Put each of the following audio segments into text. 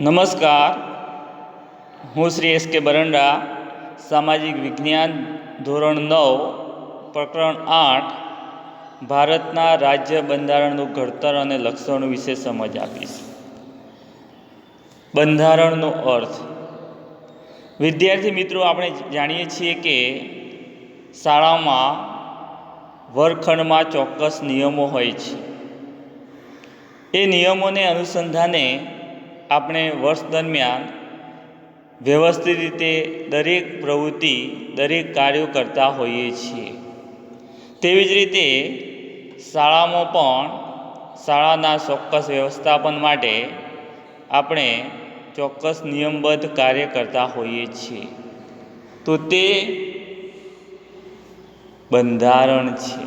નમસ્કાર, હું શ્રી એસ કે બરંડા, સામાજિક વિજ્ઞાન ધોરણ 9 પ્રકરણ 8 ભારતના રાજ્ય બંધારણનું ઘડતર અને લક્ષણો વિશે સમજ આપીશ. બંધારણનો અર્થ. વિદ્યાર્થી મિત્રો, આપણે જાણીએ છીએ કે શાળામાં વર્ગખંડમાં ચોક્કસ નિયમો હોય છે. એ નિયમોને અનુસંધાને આપણે વર્ષ દરમિયાન વ્યવસ્થિત રીતે દરેક પ્રવૃત્તિ, દરેક કાર્યો કરતા હોઈએ છીએ. તેવી જ રીતે શાળામાં પણ શાળાના ચોક્કસ વ્યવસ્થાપન માટે આપણે ચોક્કસ નિયમબદ્ધ કાર્ય કરતા હોઈએ છીએ. તો તે બંધારણ છે.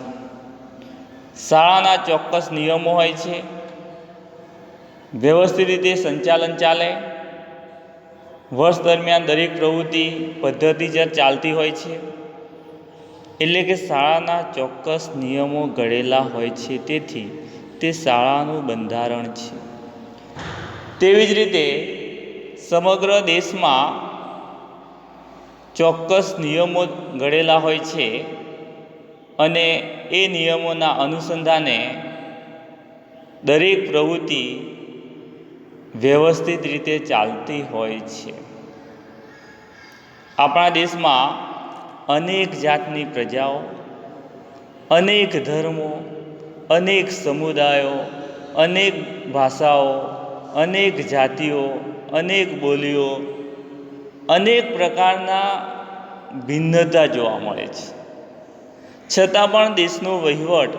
શાળાના ચોક્કસ નિયમો હોય છે, વ્યવસ્થિત રીતે સંચાલન ચાલે, વર્ષ દરમિયાન દરેક પ્રવૃત્તિ પદ્ધતિસર ચાલતી હોય છે. એટલે કે શાળાના ચોક્કસ નિયમો ઘડેલા હોય છે, તેથી તે શાળાનું બંધારણ છે. તેવી જ રીતે સમગ્ર દેશમાં ચોક્કસ નિયમો ઘડેલા હોય છે અને એ નિયમોના અનુસંધાને દરેક પ્રવૃત્તિ વ્યવસ્થિત રીતે ચાલતી હોય છે. આપણા દેશમાં અનેક જાતની પ્રજાઓ, અનેક ધર્મો, અનેક સમુદાયો, અનેક ભાષાઓ, અનેક જાતિઓ, અનેક બોલીઓ, અનેક પ્રકારના ભિન્નતા જોવા મળે છે. છતાં પણ દેશનો વહીવટ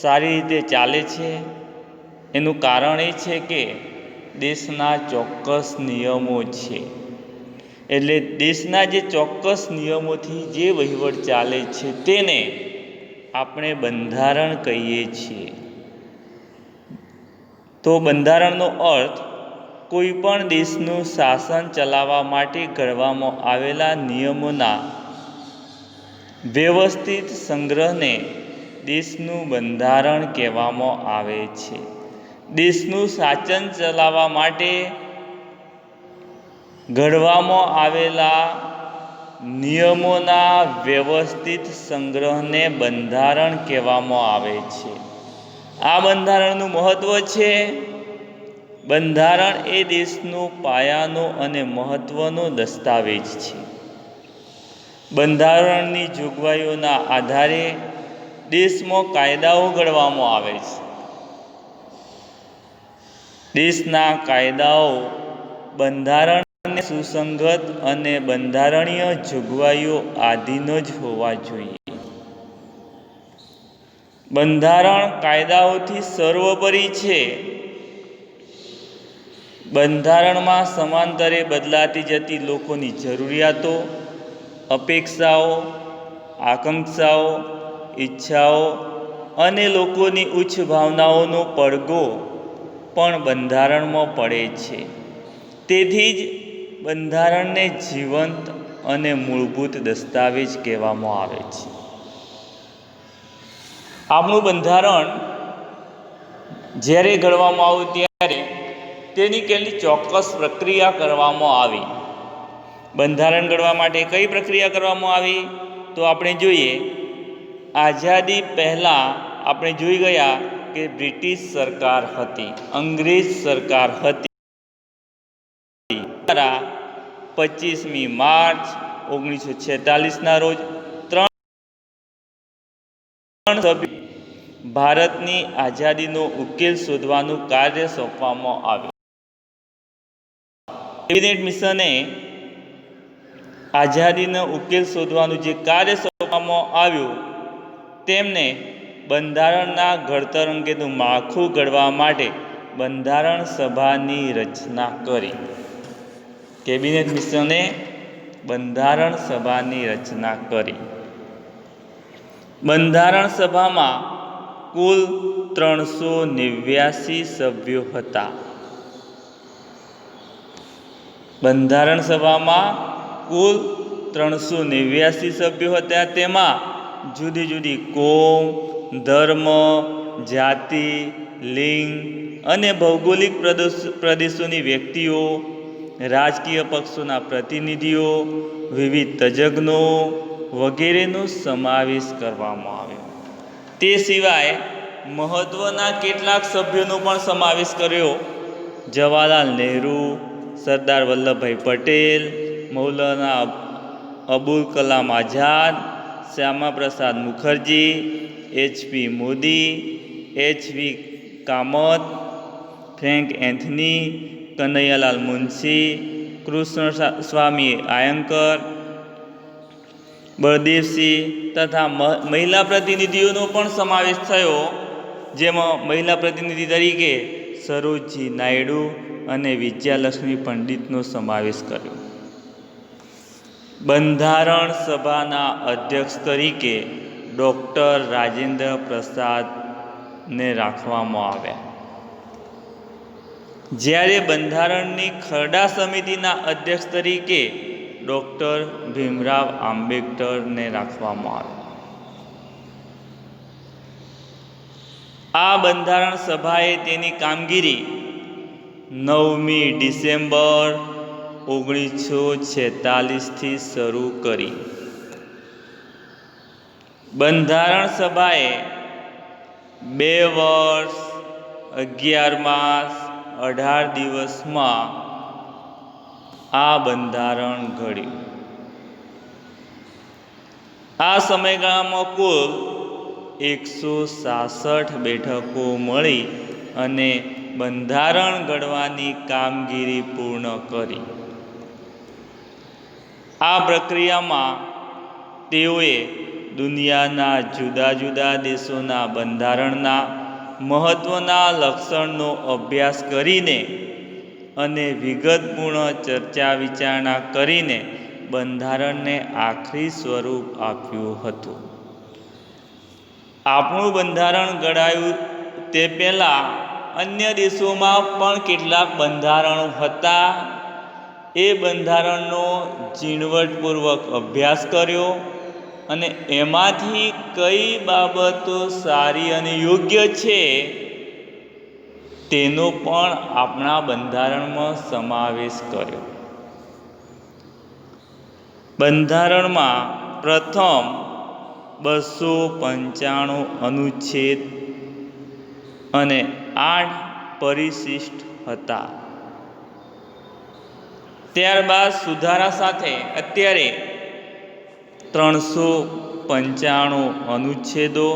સારી રીતે ચાલે છે. એનું કારણ એ છે કે દેશના ચોક્કસ નિયમો છે. એટલે દેશના જે ચોક્કસ નિયમોથી જે વહીવટ ચાલે છે તેને આપણે બંધારણ કહીએ છીએ. તો બંધારણનો અર્થ કોઈ પણ દેશનું શાસન ચલાવવા માટે ઘડવામાં આવેલા નિયમોના વ્યવસ્થિત સંગ્રહને દેશનું બંધારણ કહેવામાં આવે છે. દેશનું શાસન ચલાવવા માટે ઘડવામાં આવેલા નિયમોના વ્યવસ્થિત સંગ્રહને બંધારણ કહેવામાં આવે છે. આ બંધારણનું મહત્ત્વ છે. બંધારણ એ દેશનો પાયાનો અને મહત્ત્વનો દસ્તાવેજ છે. બંધારણની જોગવાઈઓના આધારે દેશમાં કાયદાઓ ઘડવામાં આવે છે. દેશના કાયદાઓ બંધારણને સુસંગત અને બંધારણીય જોગવાઈઓ આધીન જ હોવા જોઈએ. બંધારણ કાયદાઓથી સર્વોપરી છે. બંધારણમાં સમયાંતરે બદલાતી જતી લોકોની જરૂરિયાતો, અપેક્ષાઓ, આકાંક્ષાઓ, ઈચ્છાઓ અને લોકોની ઉચ્ચ ભાવનાઓનો પડઘો પણ બંધારણમાં પડે છે. તેથી જ બંધારણને જીવંત અને મૂળભૂત દસ્તાવેજ કહેવામાં આવે છે. આપણું બંધારણ જ્યારે ઘડવામાં આવ્યું ત્યારે તેની કેટલી ચોક્કસ પ્રક્રિયા કરવામાં આવી. બંધારણ ઘડવા માટે કઈ પ્રક્રિયા કરવામાં આવી તો આપણે જોઈએ. આઝાદી પહેલાં આપણે જોઈ ગયા કે બ્રિટિશ સરકાર હતી, અંગ્રેજ સરકાર હતી. 25મી માર્ચ 1946ના રોજ 3 સભ્યો ભારતની આઝાદીનો ઉકેલ શોધવાનું કાર્ય સોંપવામાં આવ્યું. કેબિનેટ મિશને આઝાદીનો ઉકેલ શોધવાનું જે કાર્ય સોંપવામાં આવ્યું તેમને બંધારણના ઘડતર અંગેનું માળખું ઘડવા માટે બંધારણ સભાની રચના કરી. કેબિનેટ મિશને બંધારણ સભાની રચના કરી. બંધારણ સભામાં કુલ 389 સભ્યો હતા. બંધારણ સભામાં કુલ 389 સભ્યો હતા. તેમાં જુદી જુદી કોમ, ધર્મ, જાતિ, લિંગ અને ભૌગોલિક પ્રદેશોની વ્યક્તિઓ, રાજકીય પક્ષોના પ્રતિનિધિઓ, વિવિધ તજજ્ઞો વગેરેનો સમાવેશ કરવામાં આવ્યો. તે સિવાય મહત્ત્વના કેટલાક સભ્યોનો પણ સમાવેશ કર્યો. Jawaharlal Nehru, Sardar Vallabhbhai Patel, Maulana Abul Kalam Azad, Shyamaprasad Mukherjee, HP Modi, HV Kamath, Frank Anthony, Kanaiyalal Munshi, Krishna Swami Ayyangar, Baldev Singh તથા મહિલા પ્રતિનિધિઓનો પણ સમાવેશ થયો, જેમાં મહિલા પ્રતિનિધિ તરીકે સરોજજી નાયડુ અને વિજયાલક્ષ્મી પંડિતનો સમાવેશ કર્યો. બંધારણ સભાના અધ્યક્ષ તરીકે ડૉક્ટર રાજેન્દ્ર પ્રસાદને રાખવામાં આવ્યા, જ્યારે બંધારણની ખરડા સમિતિના અધ્યક્ષ તરીકે ડૉક્ટર ભીમરાવ આંબેડકરને રાખવામાં આવ્યા. આ બંધારણ સભાએ તેની કામગીરી 9મી ડિસેમ્બર 1946થી શરૂ કરી. બંધારણ સભાએ 2 વર્ષ 11 માસ 18 દિવસમાં આ બંધારણ ઘડ્યું. આ સમયગાળામાં કુલ 166 બેઠકો મળી અને બંધારણ ઘડવાની કામગીરી પૂર્ણ કરી. આ પ્રક્રિયામાં તેઓએ દુનિયાના જુદા જુદા દેશોના બંધારણના મહત્ત્વના લક્ષણનો અભ્યાસ કરીને અને વિગતપૂર્ણ ચર્ચા વિચારણા કરીને બંધારણને આખરી સ્વરૂપ આપ્યું હતું. આપણું બંધારણ ઘડાયું તે પહેલાં અન્ય દેશોમાં પણ કેટલાક બંધારણો હતા. એ બંધારણનો ઝીણવટપૂર્વક અભ્યાસ કર્યો અને એમાંથી કઈ બાબતો સારી અને યોગ્ય છે તેનો પણ આપણા બંધારણમાં સમાવેશ કર્યો. બંધારણમાં પ્રથમ 295 અનુચ્છેદ અને 8 પરિશિષ્ટ હતા. ત્યારબાદ સુધારા સાથે અત્યારે 395 અનુચ્છેદો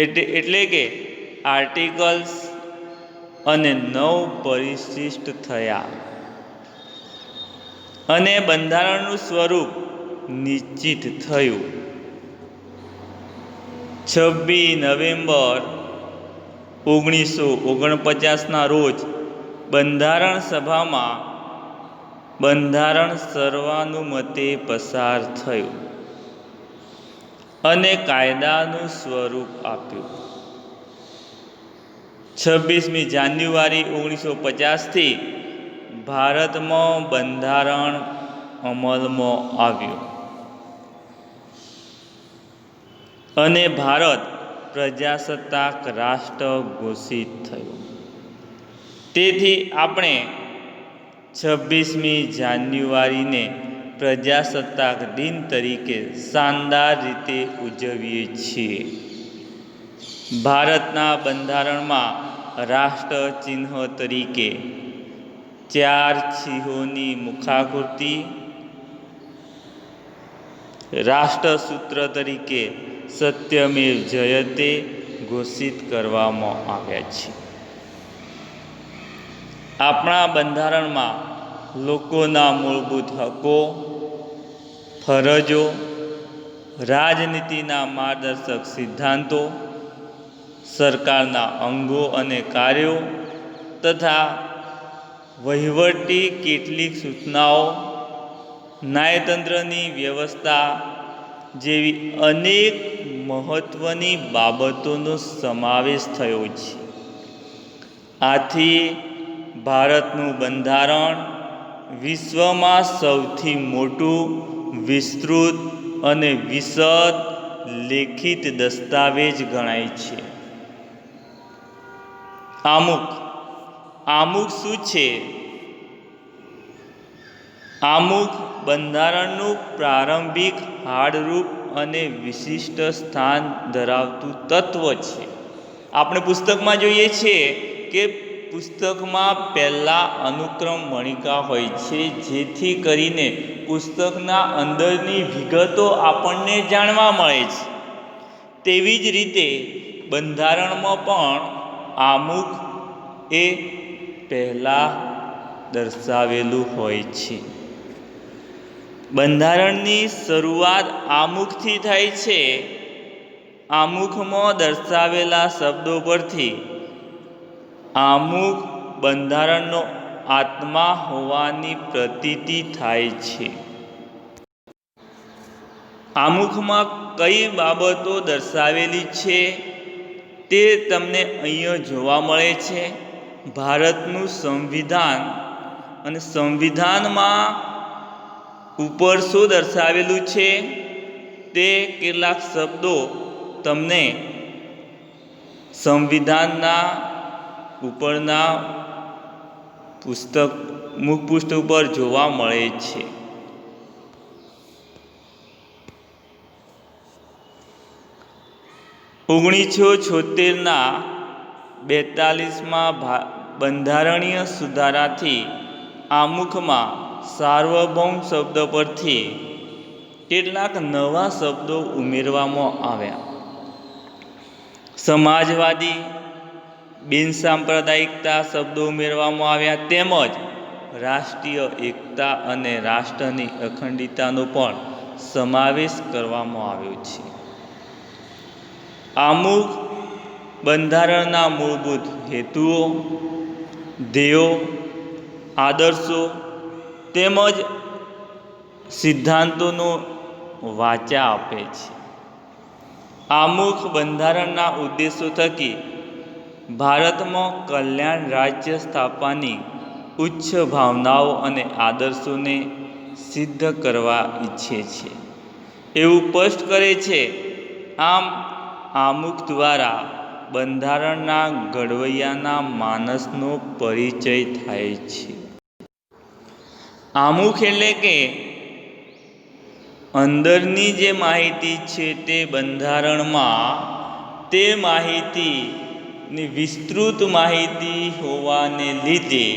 એટલે કે આર્ટિકલ્સ અને 9 પરિશિષ્ટ થયા અને બંધારણનું સ્વરૂપ નિશ્ચિત થયું. 26 નવેમ્બર 1949ના રોજ બંધારણ સભામાં બંધારણ સર્વાનુમતે પસાર થયું અને કાયદાનું સ્વરૂપ આપ્યું. 26મી જાન્યુઆરી 1950થી ભારતમાં બંધારણ અમલમાં આવ્યું અને ભારત પ્રજાસત્તાક રાષ્ટ્ર ઘોષિત થયું. તેથી આપણે 26મી જાન્યુઆરીને પ્રજાસત્તાક દિન તરીકે શાનદાર રીતે ઉજવીએ છીએ. ભારતના બંધારણમાં રાષ્ટ્ર ચિહ્ન તરીકે 4 સિંહોની મુખાકૃતિ, રાષ્ટ્રસૂત્ર તરીકે સત્યમેવ જયતે ઘોષિત કરવામાં આવ્યા છે. આપણા બંધારણમાં લોકોના મૂળભૂત હકો, ફરજો, રાજનીતિના માર્ગદર્શક સિદ્ધાંતો, સરકારના અંગો અને કાર્યો તથા વહીવટી કેટલીક સૂચનાઓ, ન્યાયતંત્રની વ્યવસ્થા જેવી અનેક મહત્ત્વની બાબતોનો સમાવેશ થયો છે. આથી ભારતનું બંધારણ વિશ્વમાં સૌથી મોટું, વિસ્તૃત અને વિશદ લેખિત દસ્તાવેજ ગણાય છે. આમુખ આમુખ શું છે? આમુખ બંધારણનું પ્રારંભિક હાડરૂપ અને વિશિષ્ટ સ્થાન ધરાવતું તત્વ છે. આપણે પુસ્તકમાં જોઈએ છીએ કે પુસ્તકમાં પહેલાં અનુક્રમ મણિકા હોય છે, જેથી કરીને પુસ્તકના અંદરની વિગતો આપણને જાણવા મળે છે. તેવી જ રીતે બંધારણમાં પણ આમુખ એ પહેલાં દર્શાવેલું હોય છે. બંધારણની શરૂઆત આમુખથી થાય છે. આમુખમાં દર્શાવેલા શબ્દો પરથી આમુખ બંધારણનો આત્મા હોવાની પ્રતીતિ થાય છે. આમુખમાં કઈ બાબતો દર્શાવેલી છે તે તમને અહીંયા જોવા મળે છે. ભારતનું સંવિધાન અને સંવિધાનમાં ઉપર શું દર્શાવેલું છે તે કેટલાક શબ્દો તમને સંવિધાનના ઉપરના મુખપૃષ્ઠ ઉપર જોવા મળે છે. 1976ના 42મા બંધારણીય સુધારાથી આમુખમાં સાર્વભૌમ શબ્દ પરથી કેટલાક નવા શબ્દો ઉમેરવામાં આવ્યા. સમાજવાદી, બિનસાંપ્રદાયિકતા શબ્દો ઉમેરવામાં આવ્યા, તેમજ રાષ્ટ્રીય એકતા અને રાષ્ટ્રની અખંડિતતાનો પણ સમાવેશ કરવામાં આવ્યો છે. આમુખ બંધારણના મૂળભૂત હેતુઓ, ધ્યેયો, આદર્શો તેમજ સિદ્ધાંતોનો વાચા આપે છે. આમુખ બંધારણના ઉદ્દેશો થકી ભારતમાં કલ્યાણ રાજ્ય સ્થાપવાની ઉચ્ચ ભાવનાઓ અને આદર્શોને સિદ્ધ કરવા ઈચ્છે છે એવું સ્પષ્ટ કરે છે. આમ આમુખ દ્વારા બંધારણના ઘડવૈયાના માનસનો પરિચય થાય છે. આમુખ એટલે કે અંદરની જે માહિતી છે તે બંધારણમાં તે માહિતીની વિસ્તૃત માહિતી હોવાને લીધે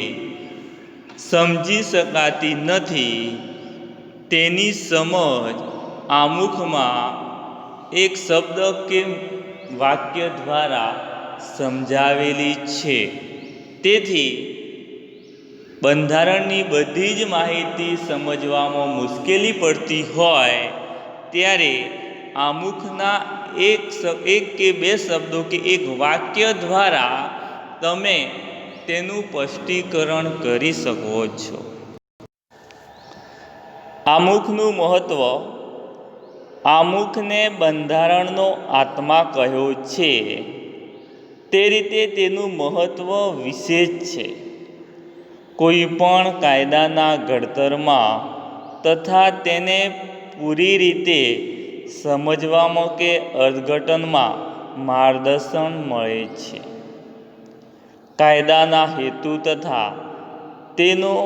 સમજી શકાતી નથી. તેની સમજ આમુખમાં એક શબ્દ કે વાક્ય દ્વારા સમજાવેલી છે. તેથી બંધારણની બધી જ માહિતી સમજવામાં મુશ્કેલી પડતી હોય ત્યારે આમુખના એક કે બે શબ્દો કે એક વાક્ય દ્વારા તમે તેનું સ્પષ્ટીકરણ કરી શકો છો. આમુખનું મહત્ત્વ. આમુખને બંધારણનો આત્મા કહ્યો છે તે રીતે તેનું મહત્ત્વ વિશેષ છે. કોઈ પણ કાયદાના ઘડતરમાં તથા તેને પૂરી રીતે સમજવામાં કે અર્થઘટનમાં માર્ગદર્શન મળે છે. કાયદાના હેતુ તથા તેનો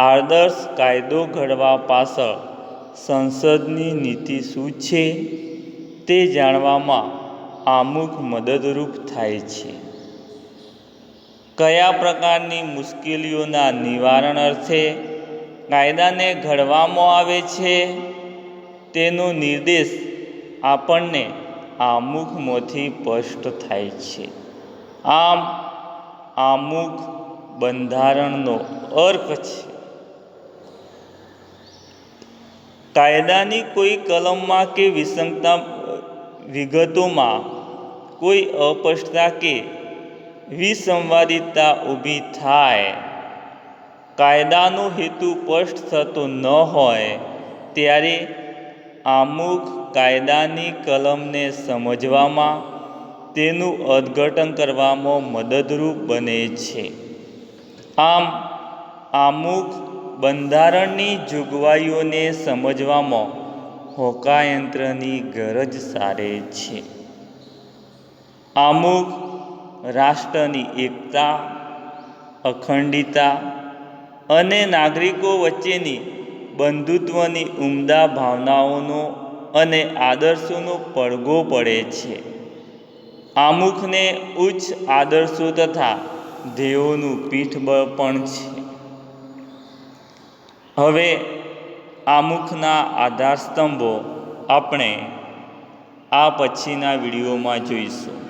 આદર્શ કાયદો ઘડવા પાછળ સંસદની નીતિ શું છે તે જાણવામાં આમુખ મદદરૂપ થાય છે. કયા પ્રકારની મુશ્કેલીઓના નિવારણ અર્થે કાયદાને ઘડવામાં આવે છે તેનો નિર્દેશ આપણને આમુખમાંથી સ્પષ્ટ થાય છે. આમ આમુખ બંધારણનો અર્થ છે. કાયદાની કોઈ કલમમાં કે વિસંગતતા વિગતોમાં કોઈ અસ્પષ્ટતા કે વિસંવાદિતતા ઊભી થાય, કાયદાનો હેતુ સ્પષ્ટ થતો ન હોય ત્યારે આમુખ કાયદાની કલમને સમજવામાં, તેનું અર્થઘટન કરવામાં મદદરૂપ બને છે. આમ આમુખ બંધારણની જોગવાઈઓને સમજવામાં હોકાયંત્રની ગરજ સારે છે. આમુખ રાષ્ટ્રની એકતા, અખંડિતતા અને નાગરિકો વચ્ચેની બંધુત્વની ઉમદા ભાવનાઓનો અને આદર્શોનો પડઘો પડે છે. આમુખને ઉચ્ચ આદર્શો તથા ધ્યેયોનું પીઠબળ પણ છે. હવે આમુખના આધારસ્તંભો આપણે આ પછીના વિડીયોમાં જોઈશું.